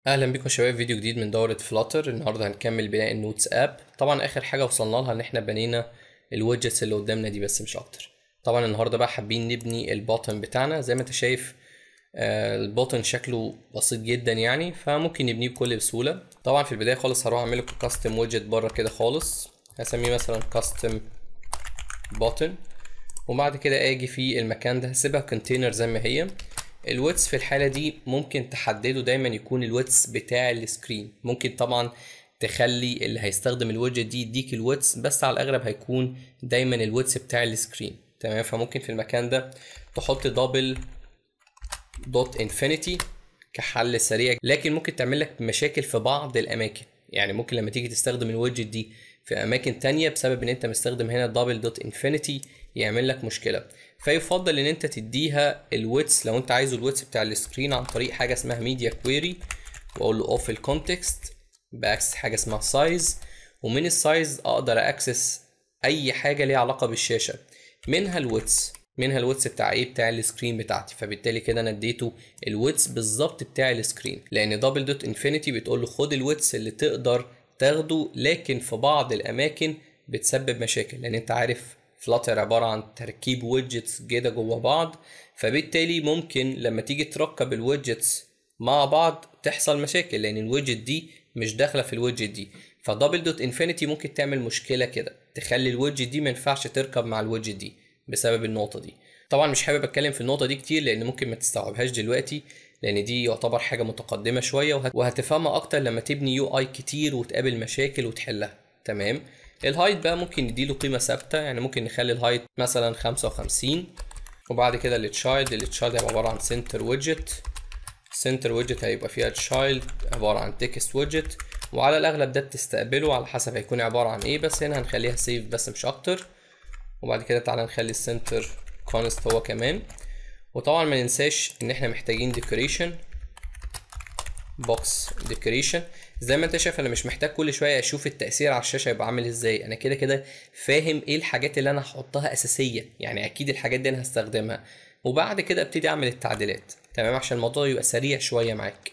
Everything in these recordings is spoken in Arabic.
اهلا بكم يا شباب، فيديو جديد من دورة فلاتر. النهارده هنكمل بناء النوتس اب. طبعا اخر حاجه وصلنا لها ان احنا بنينا الويدجتس اللي قدامنا دي بس مش اكتر. طبعا النهارده بقى حابين نبني البوتن بتاعنا. زي ما انت شايف البوتن شكله بسيط جدا يعني، فممكن نبنيه بكل سهوله. طبعا في البدايه خالص هروح اعمل لكم كاستم ويدجت بره كده خالص، هسميه مثلا كاستم بوتن. وبعد كده اجي في المكان ده هسيبها كونتينر زي ما هي. الويتس في الحالة دي ممكن تحدده دايما يكون الويتس بتاع السكرين. ممكن طبعا تخلي اللي هيستخدم الويدجت دي يديك الويتس، بس على الاغلب هيكون دايما الويتس بتاع السكرين. تمام، فممكن في المكان ده تحط دبل دوت انفينيتي كحل سريع، لكن ممكن تعمل لك مشاكل في بعض الاماكن. يعني ممكن لما تيجي تستخدم الويدجت دي في اماكن تانية بسبب ان انت مستخدم هنا دبل دوت انفينيتي يعمل لك مشكلة. فيفضل ان انت تديها الويتس لو انت عايزه الويتس بتاع السكرين عن طريق حاجة اسمها ميديا كويري، واقول له اوف الكونتكست باكسس حاجة اسمها سايز. ومن السايز اقدر اكسس اي حاجة ليها علاقة بالشاشة، منها الويتس بتاع ايه، بتاع السكرين بتاعتي. فبالتالي كده انا اديته الويتس بالظبط بتاع السكرين، لان دبل دوت انفينيتي بتقول له خد الويتس اللي تقدر تاخده، لكن في بعض الاماكن بتسبب مشاكل، لان انت عارف فلاتر عبارة عن تركيب ويدجتس كده جوه بعض. فبالتالي ممكن لما تيجي تركب الويدجتس مع بعض تحصل مشاكل، لان الويدجت دي مش داخله في الويدجت دي. فدبل دوت انفينيتي ممكن تعمل مشكله كده، تخلي الويدجت دي ما ينفعش تركب مع الويدجت دي بسبب النقطه دي. طبعا مش حابب اتكلم في النقطه دي كتير لان ممكن ما تستوعبهاش دلوقتي، لان دي يعتبر حاجه متقدمه شويه وهتفهمها اكتر لما تبني يو اي كتير وتقابل مشاكل وتحلها. تمام. الهايت بقى ممكن نديله قيمه ثابته، يعني ممكن نخلي الهايت مثلا 55. وبعد كده التشايلد هيبقى عباره عن سنتر ويدجت. سنتر ويدجت هيبقى فيها تشايلد عباره عن تكست ويدجت، وعلى الاغلب ده بتستقبله على حسب هيكون عباره عن ايه، بس هنا هنخليها سيف بس مش اكتر. وبعد كده تعالى نخلي السنتر كونست هو كمان. وطبعا ما ننساش ان احنا محتاجين ديكوريشن بوكس ديكوريشن. زي ما انت شايف انا مش محتاج كل شويه اشوف التاثير على الشاشه يبقى عامل ازاي، انا كده كده فاهم ايه الحاجات اللي انا هحطها اساسيه، يعني اكيد الحاجات دي انا هستخدمها، وبعد كده ابتدي اعمل التعديلات. تمام، عشان الموضوع يبقى سريع شويه معاك.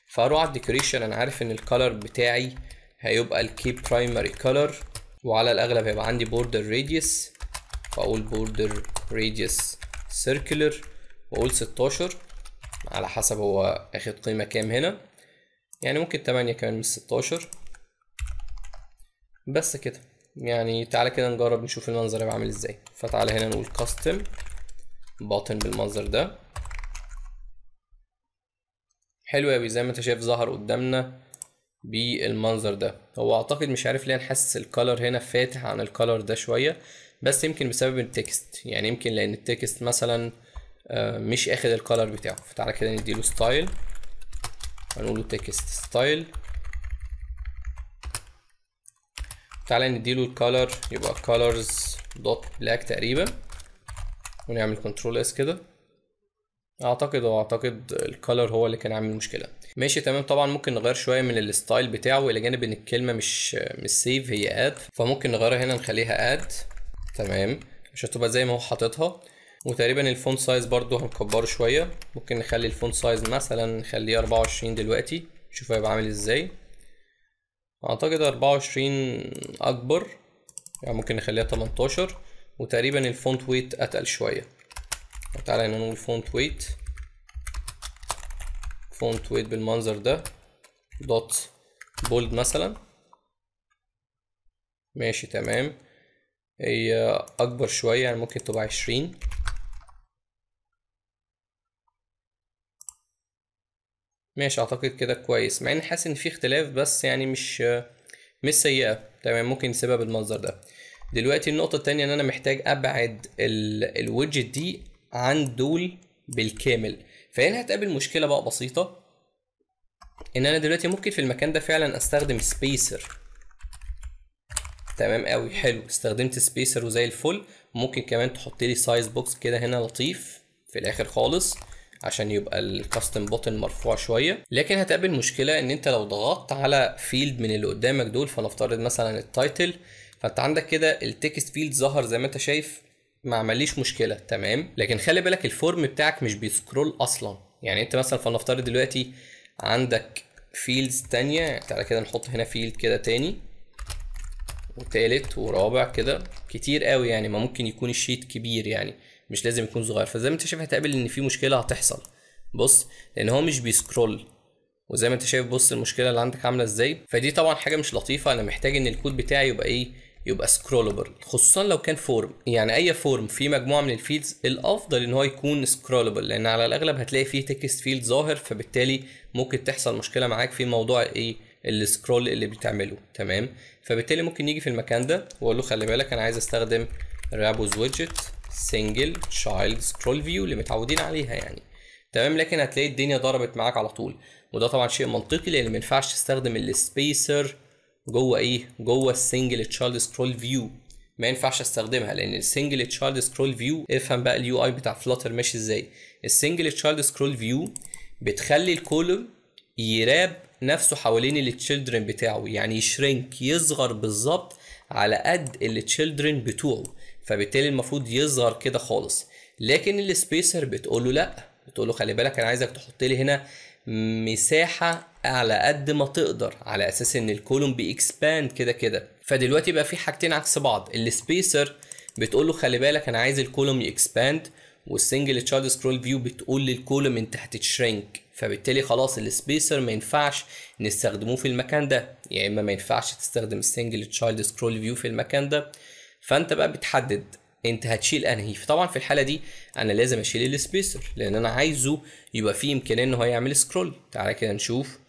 فاروح على الديكوريشن، انا عارف ان الكالر بتاعي هيبقى الكي برايمري كالر، وعلى الاغلب هيبقى عندي بوردر راديوس، فاقول بوردر راديوس سيركلر، واقول 16 على حسب هو اخد قيمه كام هنا، يعني ممكن 8 كمان من 16. بس كده يعني. تعالى كده نجرب نشوف المنظر هيبقى عامل ازاي. فتعالى هنا نقول كاستم باطن بالمنظر ده. حلو اوي، زي ما انت شايف ظهر قدامنا بالمنظر ده. هو اعتقد مش عارف ليه انا حاسس الكالر هنا فاتح عن الكالر ده شويه، بس يمكن بسبب التكست، يعني يمكن لان التكست مثلا مش اخد الكالر بتاعه. فتعالى كده نديله ستايل، هنقوله تكست ستايل. تعالى نديله الكالر يبقى colors دوت بلاك تقريبا، ونعمل كنترول اس كده. اعتقد الكالر هو اللي كان عامل مشكله. ماشي تمام. طبعا ممكن نغير شويه من الستايل بتاعه، الى جانب ان الكلمه مش سيف، هي اد، فممكن نغيرها هنا نخليها اد. تمام، عشان تبقى زي ما هو حاططها. وتقريبا الفونت سايز برضو هنكبره شويه، ممكن نخلي الفونت سايز مثلا نخليه 24 دلوقتي، شوف هيبقى عامل ازاي. اعتقد 24 اكبر، يعني ممكن نخليها 18. وتقريبا الفونت ويت اتقل شويه. تعالى هنا نقول فونت ويت بالمنظر ده دوت بولد مثلا. ماشي تمام. هي اكبر شويه، يعني ممكن تبقى 20. ماشي، اعتقد كده كويس، مع ان حاسس ان في اختلاف بس يعني مش سيئه. تمام، ممكن نسيبها بالمنظر ده. دلوقتي النقطه التانية ان انا محتاج ابعد الويدجت دي عن دول بالكامل. فهنا هتقابل مشكله بقى بسيطه، ان انا دلوقتي ممكن في المكان ده فعلا استخدم سبيسر. تمام قوي، حلو، استخدمت سبيسر وزي الفل. ممكن كمان تحط لي سايز بوكس كده هنا لطيف في الاخر خالص، عشان يبقى الكاستم بوتن مرفوع شويه. لكن هتقابل مشكله ان انت لو ضغطت على فيلد من اللي قدامك دول، فنفترض مثلا التايتل، فانت عندك كده التكست فيلد ظهر زي ما انت شايف، ما عمليش مشكله. تمام، لكن خلي بالك الفورم بتاعك مش بيسكرول اصلا. يعني انت مثلا فلنفترض دلوقتي عندك فيلدز تانية. تعالى كده نحط هنا فيلد كده تاني وتالت ورابع كده كتير قوي يعني، ما ممكن يكون الشيت كبير يعني مش لازم يكون صغير. فزي ما انت شايف هتقابل ان في مشكله هتحصل. بص لان هو مش بيسكرول، وزي ما انت شايف بص المشكله اللي عندك عامله ازاي. فدي طبعا حاجه مش لطيفه. انا محتاج ان الكود بتاعي يبقى ايه، يبقى سكرولبل، خصوصا لو كان فورم. يعني اي فورم فيه مجموعه من الفيلدز الافضل ان هو يكون سكرولبل، لان على الاغلب هتلاقي فيه تكست فيلد ظاهر، فبالتالي ممكن تحصل مشكله معاك في موضوع ايه السكرول اللي بتعمله. تمام. فبالتالي ممكن نيجي في المكان ده واقول له خلي بالك انا عايز استخدم رابوز ويدجت سنجل تشايلد سكرول فيو اللي متعودين عليها يعني. تمام. لكن هتلاقي الدنيا ضربت معاك على طول، وده طبعا شيء منطقي لان ما ينفعش تستخدم السبيسر جوه ايه، جوه السنجل تشايلد سكرول فيو. ما ينفعش استخدمها لان السنجل تشايلد سكرول فيو، افهم بقى اليو اي بتاع فلاتر ماشي ازاي. السنجل تشايلد سكرول فيو بتخلي الكولوم يراب نفسه حوالين التشيلدرن بتاعه، يعني يشرنك، يصغر بالظبط على قد التشيلدرن بتوعه، فبالتالي المفروض يصغر كده خالص. لكن السبيسر بتقول له لا، بتقول له خلي بالك انا عايزك تحط لي هنا مساحه على قد ما تقدر، على اساس ان الكولوم بيكسباند كده كده. فدلوقتي بقى في حاجتين عكس بعض. السبيسر بتقول له خلي بالك انا عايز الكولوم يكسباند، والسنجل تشايلد سكرول فيو بتقول للكولوم انت هتتشرنك. فبالتالي خلاص السبيسر ما ينفعش نستخدموه في المكان ده، يا اما ما ينفعش تستخدم السنجل تشايلد سكرول فيو في المكان ده. فانت بقى بتحدد انت هتشيل انهي. فطبعا في الحاله دي انا لازم اشيل السبيسر لان انا عايزه يبقى فيه امكانيه ان هو يعمل سكرول. تعالى كده نشوف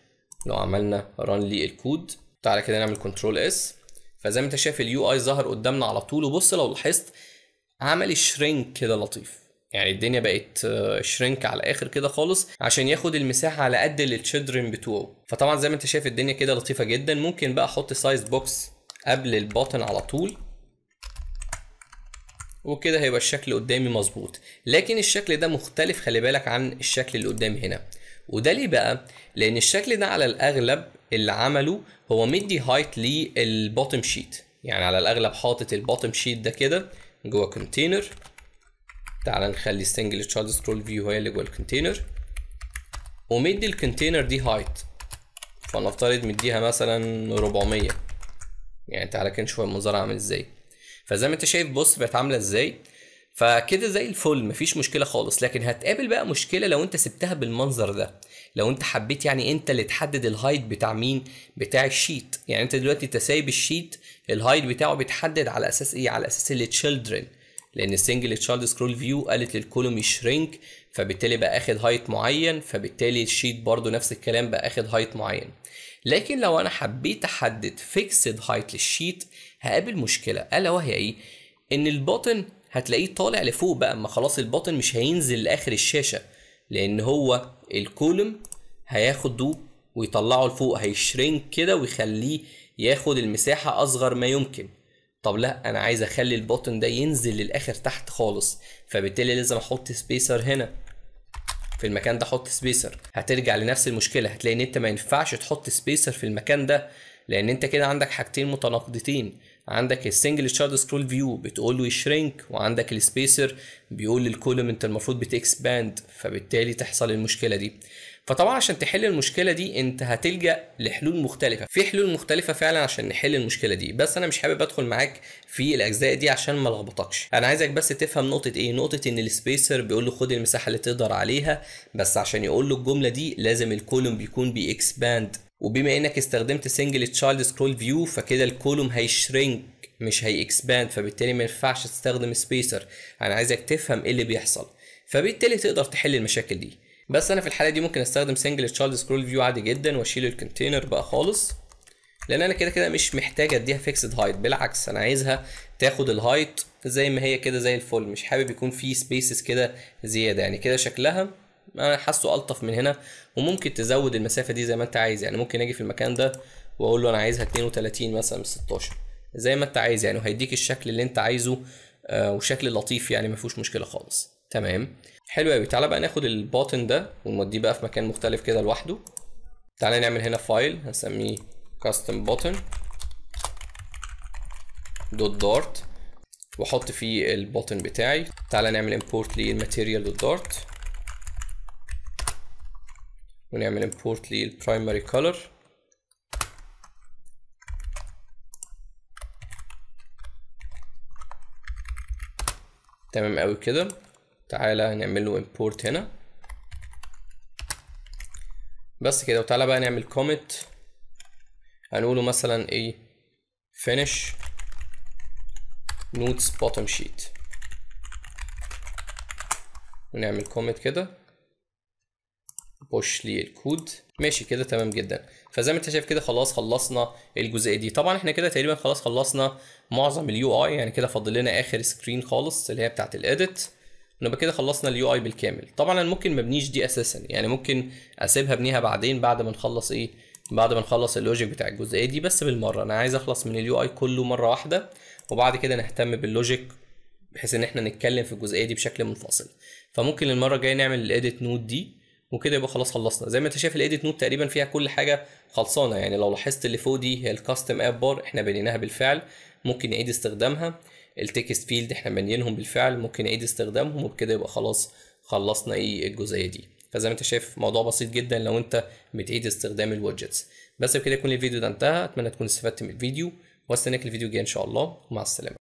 لو عملنا ران لي الكود. تعالى كده نعمل كنترول اس. فزي ما انت شايف اليو اي ظهر قدامنا على طول. وبص لو لاحظت عمل شرينك كده لطيف، يعني الدنيا بقت شرينك على الاخر كده خالص عشان ياخد المساحه على قد التشيلدرن بتوعه. فطبعا زي ما انت شايف الدنيا كده لطيفه جدا. ممكن بقى احط سايز بوكس قبل البوتن على طول، وكده هيبقى الشكل قدامي مظبوط. لكن الشكل ده مختلف خلي بالك عن الشكل اللي قدامي هنا. وده ليه بقى؟ لان الشكل ده على الاغلب اللي عمله هو مدي هايت للبوتم شيت، يعني على الاغلب حاطط البوتم شيت ده كده جوه كونتينر. تعال نخلي السنجل تشايلد سكرول فيو هي اللي جوه الكونتينر، ومدي الكونتينر دي هايت، فنفترض مديها مثلا 400. يعني تعالى كده نشوف المنظر عامل ازاي. فزي ما انت شايف بص بقت عامله ازاي. فكده زي الفل مفيش مشكله خالص. لكن هتقابل بقى مشكله لو انت سبتها بالمنظر ده، لو انت حبيت يعني انت اللي تحدد الهايت بتاع مين، بتاع الشيت. يعني انت دلوقتي انت سايب الشيت الهايت بتاعه بيتحدد على اساس ايه، على اساس التشيلدرن، لان السنجل تشايلد سكرول فيو قالت للكولوم يشرينك، فبالتالي بقى اخد هايت معين، فبالتالي الشيت برضو نفس الكلام بقى اخد هايت معين. لكن لو انا حبيت احدد فيكسد هايت للشيت هقابل مشكله، الا وهي ايه، ان البوتن هتلاقيه طالع لفوق بقى. ما خلاص البوتن مش هينزل لاخر الشاشه، لان هو الكولوم هياخده ويطلعه لفوق، هيشرينك كده ويخليه ياخد المساحه اصغر ما يمكن. طب لا، انا عايز اخلي البوتن ده ينزل للاخر تحت خالص، فبالتالي لازم احط سبيسر هنا في المكان ده. احط سبيسر هترجع لنفس المشكله، هتلاقي ان انت ما ينفعش تحط سبيسر في المكان ده، لان انت كده عندك حاجتين متناقضتين. عندك السنجل تشايلد سكرول فيو بتقول له يشرينك، وعندك السبيسر بيقول للكولوم انت المفروض بتكسباند، فبالتالي تحصل المشكله دي. فطبعا عشان تحل المشكله دي انت هتلجأ لحلول مختلفه. في حلول مختلفه فعلا عشان نحل المشكله دي، بس انا مش حابب ادخل معاك في الاجزاء دي عشان ما لخبطكش. انا عايزك بس تفهم نقطه ايه، نقطه ان السبيسر بيقول له خد المساحه اللي تقدر عليها، بس عشان يقول له الجمله دي لازم الكولوم بيكون بيكسباند. وبما انك استخدمت سنجل تشايلد سكرول فيو فكده الكولوم هيشرينك مش هيكسباند، فبالتالي ما ينفعش تستخدم سبيسر. انا عايزك تفهم ايه اللي بيحصل، فبالتالي تقدر تحل المشاكل دي. بس انا في الحاله دي ممكن استخدم سنجل تشايلد سكرول فيو عادي جدا واشيل الكونتينر بقى خالص، لان انا كده كده مش محتاج اديها فيكسد هايت. بالعكس انا عايزها تاخد الهايت زي ما هي كده زي الفل، مش حابب يكون في سبيسز كده زياده. يعني كده شكلها انا حاسه الطف من هنا. وممكن تزود المسافه دي زي ما انت عايز، يعني ممكن اجي في المكان ده واقول له انا عايزها 32 مثلا من 16 زي ما انت عايز يعني، وهيديك الشكل اللي انت عايزه وشكل لطيف يعني ما فيهوش مشكله خالص. تمام حلو قوي. تعالى بقى ناخد البوتن ده ونوديه بقى في مكان مختلف كده لوحده. تعالى نعمل هنا فايل هسميه custom button .dart واحط فيه البوتن بتاعي. تعالى نعمل import للماتيريال .dart ونعمل import للبرايمري color. تمام قوي كده. تعالى نعمل له import هنا بس كده. وتعالى بقى نعمل comment، هنقوله مثلا ايه finish notes bottom sheet، ونعمل comment كده push للكود. ماشي كده تمام جدا. فزي ما انت شايف كده خلاص خلصنا الجزئيه دي. طبعا احنا كده تقريبا خلاص خلصنا معظم اليو اي، يعني كده فاضل لنا اخر سكرين خالص اللي هي بتاعه الاديت، ونبقى كده خلصنا اليو اي بالكامل. طبعا انا ممكن مبنيش دي اساسا، يعني ممكن اسيبها ابنيها بعدين بعد ما نخلص ايه، بعد ما نخلص اللوجيك بتاع الجزئيه دي. بس بالمره انا عايز اخلص من اليو اي كله مره واحده، وبعد كده نهتم باللوجيك بحيث ان احنا نتكلم في الجزئيه دي بشكل منفصل. فممكن المره الجايه نعمل الاديت نود دي، وكده يبقى خلاص خلصنا. زي ما انت شايف الايديت نود تقريبا فيها كل حاجه خلصانه. يعني لو لاحظت اللي فوق دي هي الكاستم اب بار، احنا بنيناها بالفعل، ممكن نعيد استخدامها. التكست فيلد احنا بنينهم بالفعل، ممكن نعيد استخدامهم، وبكده يبقى خلاص خلصنا ايه الجزئيه دي. فزي ما انت شايف موضوع بسيط جدا لو انت بتعيد استخدام الويدجتس. بس بكده يكون الفيديو ده انتهى. اتمنى تكون استفدت من الفيديو، واستناك الفيديو الجاي ان شاء الله. ومع السلامه.